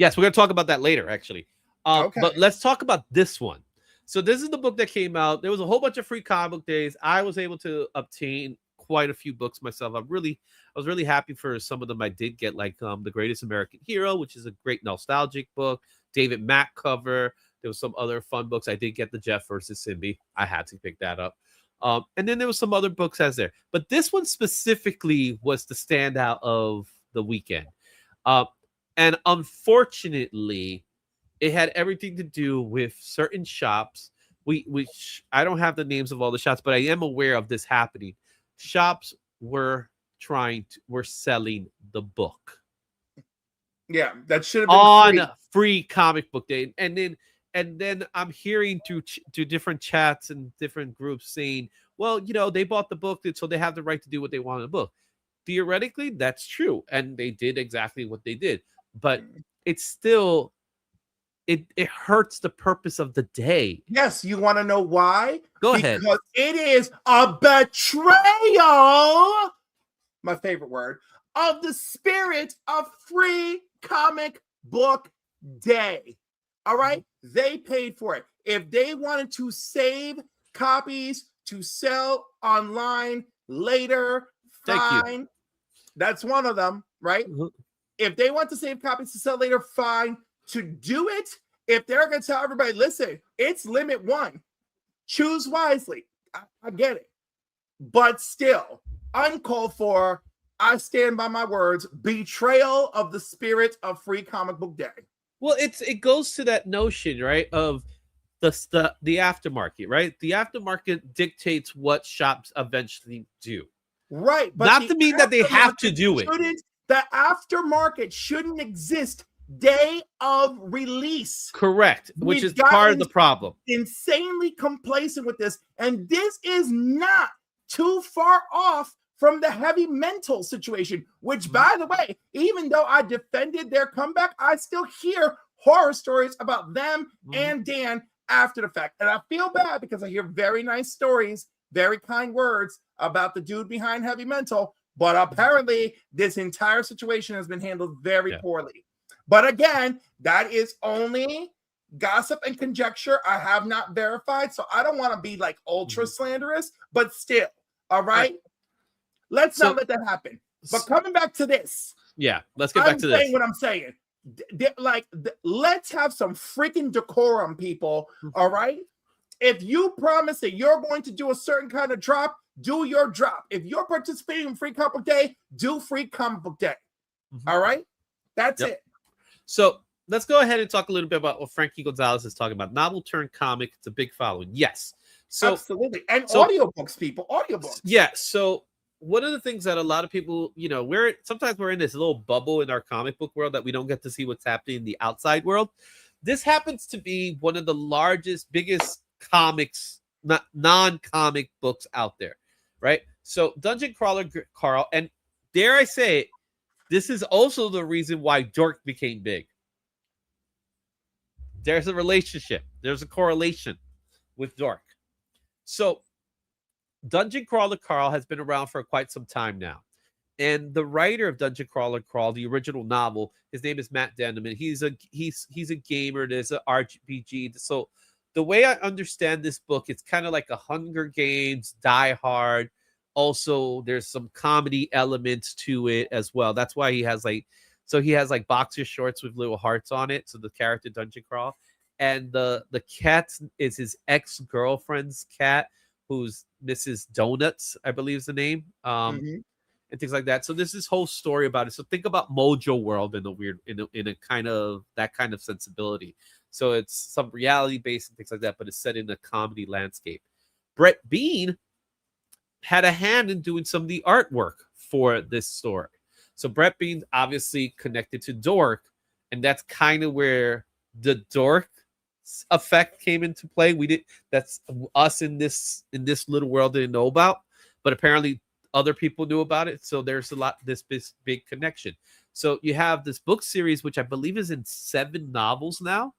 Yes, we're going to talk about that later, actually. Okay. But let's talk about this one. So this is the book that came out. There was a whole bunch of free comic book days. I was able to obtain quite a few books myself. I was really happy for some of them I did get, like The Greatest American Hero, which is a great nostalgic book. David Mack cover. There was some other fun books. I did get the Jeff versus Simbi. I had to pick that up. And then there was some other books as there. But this one specifically was the standout of the weekend. Uh, and unfortunately, it had everything to do with certain shops. Which I don't have the names of all the shops, but I am aware of this happening. Shops were selling the book. Yeah, that should have been on free comic book day, and then I'm hearing through different chats and different groups saying, well, they bought the book, so they have the right to do what they want in the book. Theoretically, that's true, and they did exactly what they did, but it's still it hurts the purpose of the day. Yes, you want to know why? Go ahead. Because it is a betrayal, my favorite word, of the spirit of free comic book day. All right? They paid for it. If they wanted to save copies to sell online later, fine. That's one of them, right? If they want to save copies to sell later, fine. To do it, if they're going to tell everybody, listen, it's limit one, choose wisely. I get it. But still, uncalled for. I stand by my words. Betrayal of the spirit of free comic book day. Well, it goes to that notion, right, of the aftermarket, right? The aftermarket dictates what shops eventually do. Right. But not to mean that they have to do it. The aftermarket shouldn't exist day of release. Correct, which is part of the problem. Insanely complacent with this, and this is not too far off from the Heavy Mental situation, which, by the way, even though I defended their comeback, I still hear horror stories about them and Dan after the fact, and I feel bad because I hear very nice stories, very kind words about the dude behind Heavy Mental, but apparently this entire situation has been handled very poorly. But again, that is only gossip and conjecture. I have not verified, so I don't want to be like ultra slanderous, but still, all right? Let's not let that happen. But coming back to this. Yeah, let's get back to this. I'm saying what I'm saying. Let's have some freaking decorum, people, all right? If you promise that you're going to do a certain kind of drop, do your drop. If you're participating in Free Comic Book Day, do Free Comic Book Day. All right? That's it. So let's go ahead and talk a little bit about what Frankie Gonzalez is talking about. Novel turned comic. It's a big following. Yes. So absolutely. And audiobooks, people. Audiobooks. Yeah. So one of the things that a lot of people, sometimes we're in this little bubble in our comic book world that we don't get to see what's happening in the outside world. This happens to be one of the largest, biggest comics, non-comic books out there, right? So Dungeon Crawler Carl, and dare I say it, this is also the reason why Dork became big. There's a relationship. There's a correlation with Dork. So Dungeon Crawler Carl has been around for quite some time now. And the writer of Dungeon Crawler Carl, the original novel, his name is Matt Dinniman. He's a gamer. There's an RPG. So the way I understand this book, it's kind of like a Hunger Games, Die Hard. Also, there's some comedy elements to it as well. That's why he has boxer shorts with little hearts on it. So the character Dungeon Crawl, and the cat is his ex-girlfriend's cat, who's Mrs. Donuts, I believe is the name, and things like that. So this is whole story about it. So think about Mojo World in a kind of that kind of sensibility. So it's some reality based and things like that, but it's set in a comedy landscape. Brett Bean had a hand in doing some of the artwork for this story. So Brett Bean's obviously connected to Dork, and that's kind of where the Dork effect came into play. That's us in this little world didn't know about, but apparently other people knew about it. So there's this big connection. So you have this book series, which I believe is in 7 novels now,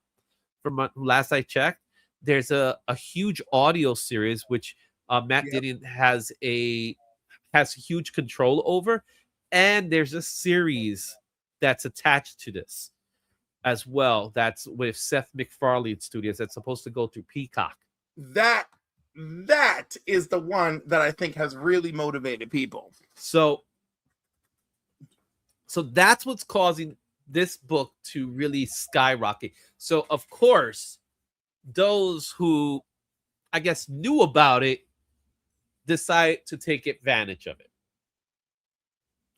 from last I checked. There's a huge audio series, which Matt Dinniman has huge control over, and there's a series that's attached to this. as well. That's with Seth MacFarlane Studios. That's supposed to go through Peacock. That is the one that I think has really motivated people. So that's what's causing this book to really skyrocket. So of course, those who I guess knew about it decide to take advantage of it.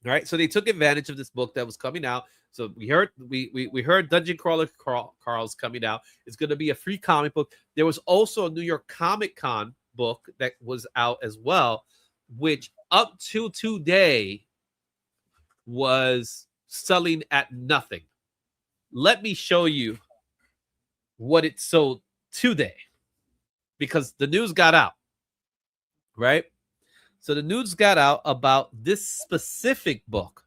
All right, so they took advantage of this book that was coming out. So we heard Dungeon Crawler Carl's coming out. It's going to be a free comic book. There was also a New York Comic Con book that was out as well, which up to today was selling at nothing. Let me show you what it sold today, because the news got out, right? So the news got out about this specific book,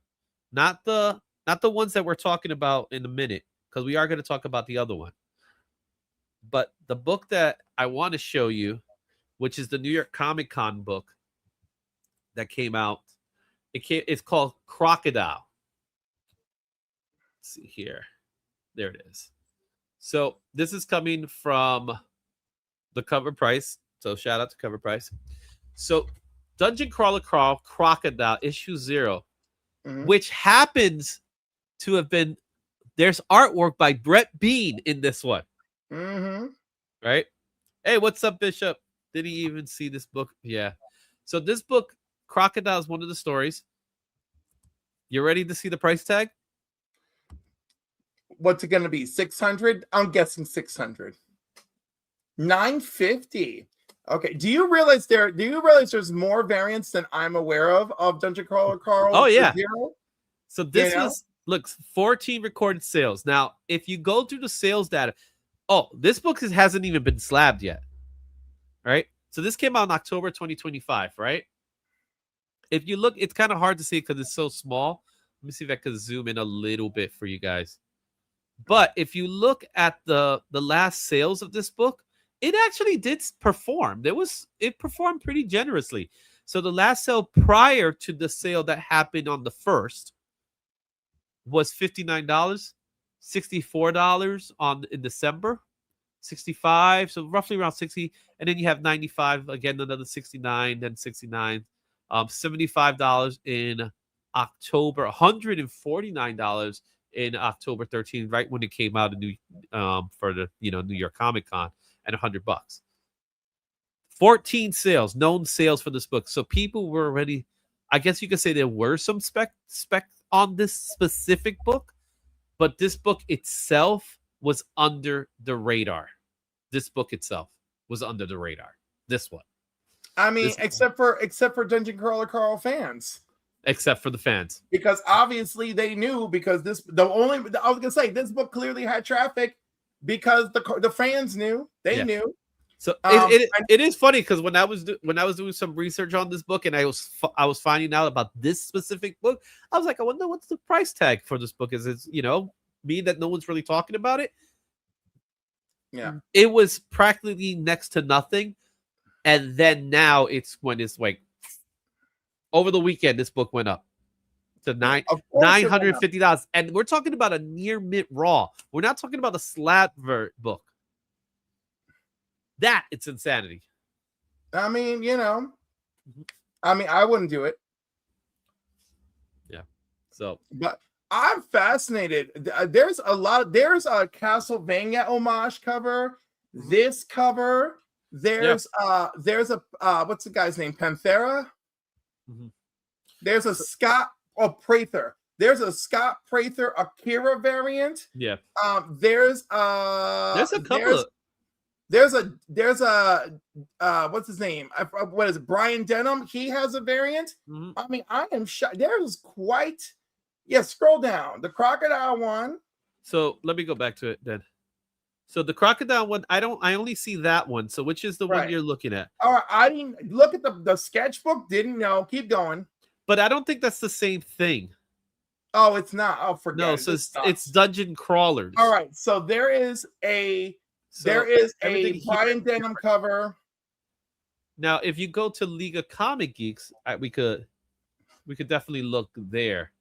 not the ones that we're talking about in a minute, because we are going to talk about the other one. But the book that I want to show you, which is the New York Comic Con book that came out, it's called Crocodile. Let's see here. There it is. So this is coming from the Cover Price. So shout out to Cover Price. So Dungeon Crawler Carl Crocodile issue 0, which happens to have been, there's artwork by Brett Bean in this one. Right? Hey, what's up, Bishop? Did he even see this book? Yeah. So this book, Crocodile, is one of the stories. You ready to see the price tag? What's it going to be? 600? I'm guessing 600. 950. Okay. Do you realize there's more variants than I'm aware of Dungeon Crawler Carl? Oh yeah. 0? So this was, look, 14 recorded sales. Now, if you go through the sales data, this book hasn't even been slabbed yet. Right? So this came out in October 2025, right? If you look, it's kind of hard to see because it's so small. Let me see if I can zoom in a little bit for you guys. But if you look at the last sales of this book, it actually did perform. It performed pretty generously. So the last sale prior to the sale that happened on the 1st was $59, $64 in December, $65, so roughly around 60, and then you have 95 again, another 69, then 69, $75 in October, $149 in October 13th, right when it came out for the New York Comic Con, and $100. 14 sales, known sales for this book. So people were already, I guess you could say there were some spec on this specific book, but this book itself was under the radar. This book itself was under the radar. This one. I mean, except for Dungeon Crawler Carl fans. Except for the fans. Because obviously they knew, because I was gonna say this book clearly had traffic because the fans knew. They knew. So it is funny because when I was doing some research on this book and I was finding out about this specific book, I was like, I wonder what's the price tag for this book. Is it mean that no one's really talking about it? Yeah, it was practically next to nothing, and then now it's like over the weekend this book went up to $950, and we're talking about a near mint raw. We're not talking about a slab book. That it's insanity. I mean, I wouldn't do it. Yeah. So, but I'm fascinated. There's a Castlevania homage cover. This cover. There's a what's the guy's name? Panthera. There's a Scott Prather. There's a Scott Prather Akira variant. Yeah. There's a couple. There's a what's his name? What is it? Brian Denham. He has a variant. I mean, I am shocked. There's quite. Yeah, scroll down. The Crocodile one. So let me go back to it then. So the Crocodile one, I only see that one. So which is the one you're looking at? All right, I didn't look at the sketchbook. Didn't know. Keep going. But I don't think that's the same thing. Oh, it's not. Oh, forget it. No, so it's Dungeon Crawlers. All right, so there is a Brian Denham cover. Now, if you go to League of Comic Geeks, we could definitely look there.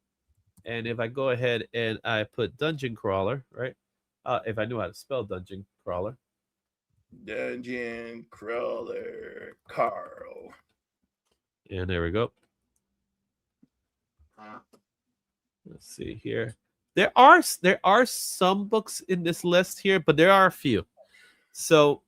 And if I go ahead and I put Dungeon Crawler, right? If I knew how to spell dungeon crawler. Dungeon Crawler Carl. And there we go. Let's see here. There are some books in this list here, but there are a few. So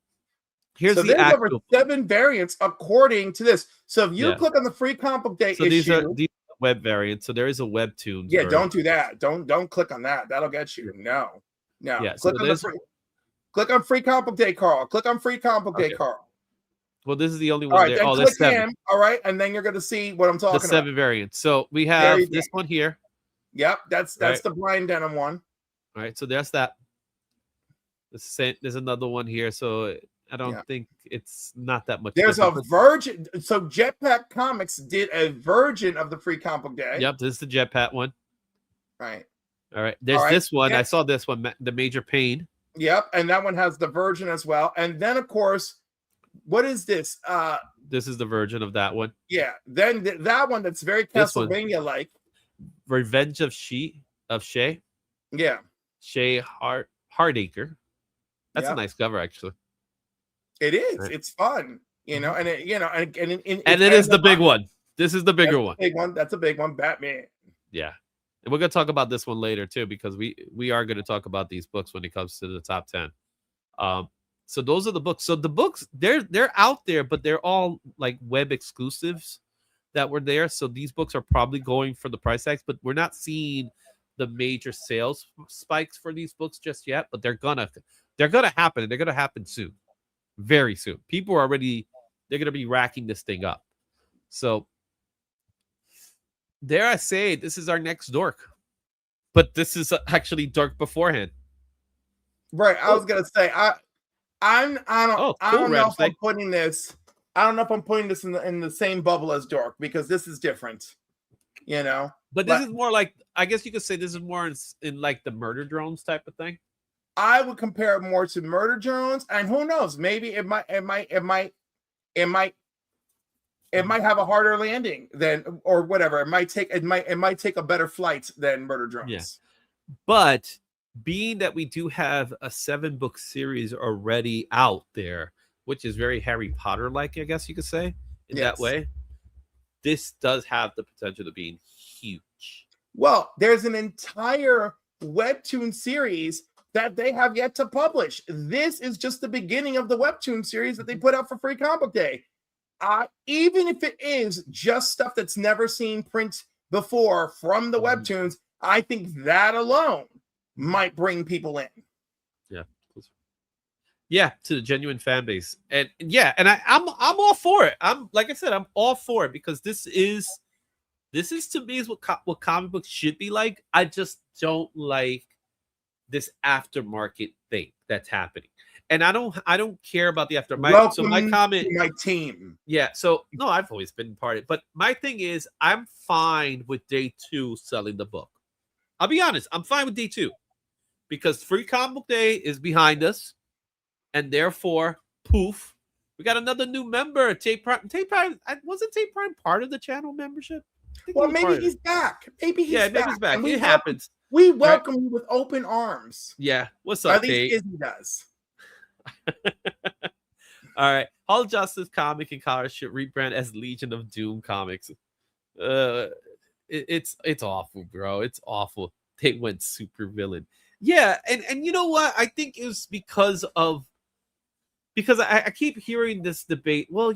here's So the there's over actual 7 variants according to this. So if you Yeah. click on the free comic book day So issue, these are web variants. So there is a webtoon. yeah, don't do that. Don't click on that. That'll get you. No. Yeah, so Click on click on free comic book day, Carl. Click on free comic book day, Carl. Well, this is the only All one right, there. then Oh, click there's 7. him. All right, and then you're going to see what I'm talking The 7 about. variants. So we have you this go. one here. Yep, that's Right. the blind denim one. All right, so there's that. There's another one here. So I don't think it's not that much. There's a different. version. So Jetpack Comics did a version of the free comic book day. Yep, this is the Jetpack one. Right. All right, there's this one. I saw this one, the Major Pain. Yep, and that one has the version as well. And then, of course, what is this? This is the version of that one. Yeah. Then that one that's very Castlevania-like. Revenge of Shay. Yeah. Shay Hardacre. That's a nice cover, actually. It is. Right. It's fun, and it is the big one. This is the bigger one. Big one. That's a big one. Batman. Yeah. And we're going to talk about this one later too, because we are going to talk about these books when it comes to the top 10. So those are the books. So the books, they're out there, but they're all like web exclusives that were there. So these books are probably going for the price tags, but we're not seeing the major sales spikes for these books just yet. But they're gonna happen, and they're gonna happen soon, very soon. People are they're gonna be racking this thing up. So dare I say, this is our next dork, but this is actually dork beforehand. Right. I was gonna say I don't know if I'm putting this. I don't know if I'm putting this in the same bubble as dork, because this is different. But this is more like, I guess you could say this is more in like the Murder Drones type of thing. I would compare it more to Murder Drones, and who knows? Maybe it might have a harder landing than, or whatever. It might take a better flight than Murder Drones. Yes, but being that we do have a 7-book series already out there, which is very Harry Potter-like, I guess you could say, in that way, this does have the potential to be huge. Well, there's an entire webtoon series that they have yet to publish. This is just the beginning of the webtoon series that they put out for Free Comic Book Day. Even if it is just stuff that's never seen print before from the webtoons, I think that alone might bring people in. Yeah, to the genuine fan base. And I'm all for it. I'm all for it, because this is to me is what comic books should be like. I just don't like this aftermarket thing that's happening. And I don't care about the aftermarket. So my comment, my team. Yeah. So no, I've always been part of it. But my thing is, I'm fine with day 2 selling the book. I'll be honest, I'm fine with day 2. Because Free Comic Book Day is behind us. And therefore, poof, we got another new member. Tate Prime. Wasn't Tate Prime part of the channel membership? Well, maybe he's back. Maybe he's back. It happens. We welcome you with open arms. Yeah. What's up, Tate? At least Disney does. All right. Hall of Justice comic and color should rebrand as Legion of Doom Comics. It's awful, bro. It's awful. They went super villain. Yeah, and you know what? I think it was because I keep hearing this debate. Well,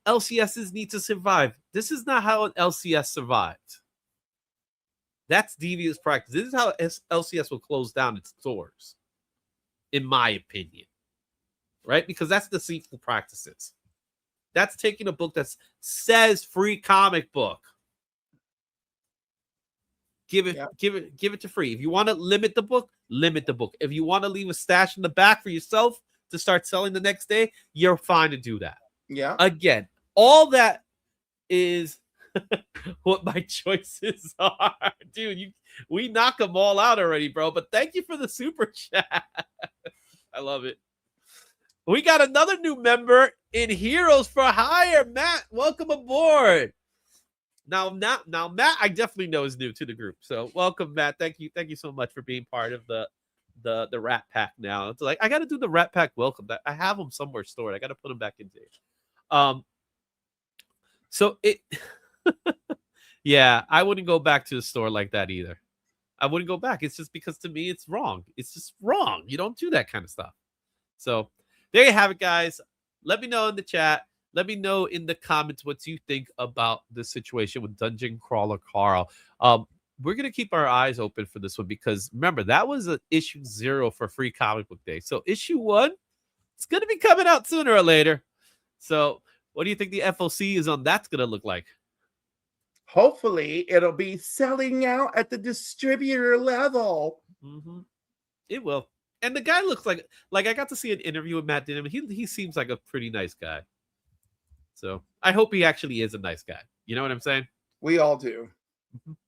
LCSs need to survive. This is not how an LCS survived. That's devious practice. This is how LCS will close down its doors, in my opinion. Right? Because that's deceitful practices. That's taking a book that says free comic book. Give it to free. If you want to limit the book, limit the book. If you want to leave a stash in the back for yourself to start selling the next day, you're fine to do that. Yeah. Again, all that is what my choices are. Dude, we knock them all out already, bro. But thank you for the super chat. I love it. We got another new member in Heroes for Hire. Matt, welcome aboard. Now, Matt, I definitely know is new to the group. So welcome, Matt. Thank you so much for being part of the the Rat Pack now. It's like I got to do the Rat Pack welcome. I have them somewhere stored. I got to put them back in there. So it, yeah, I wouldn't go back to the store like that either. I wouldn't go back. It's just because to me it's wrong. It's just wrong. You don't do that kind of stuff. So there you have it, guys. Let me know in the chat. Let me know in the comments what you think about the situation with Dungeon Crawler Carl. We're going to keep our eyes open for this one because remember, that was issue 0 for Free Comic Book Day. So issue 1, it's going to be coming out sooner or later. So what do you think the FOC is on that's going to look like? Hopefully, it'll be selling out at the distributor level. Mm-hmm. It will. And the guy looks like I got to see an interview with Matt Dinniman. He seems like a pretty nice guy. So I hope he actually is a nice guy. You know what I'm saying? We all do. Mm-hmm.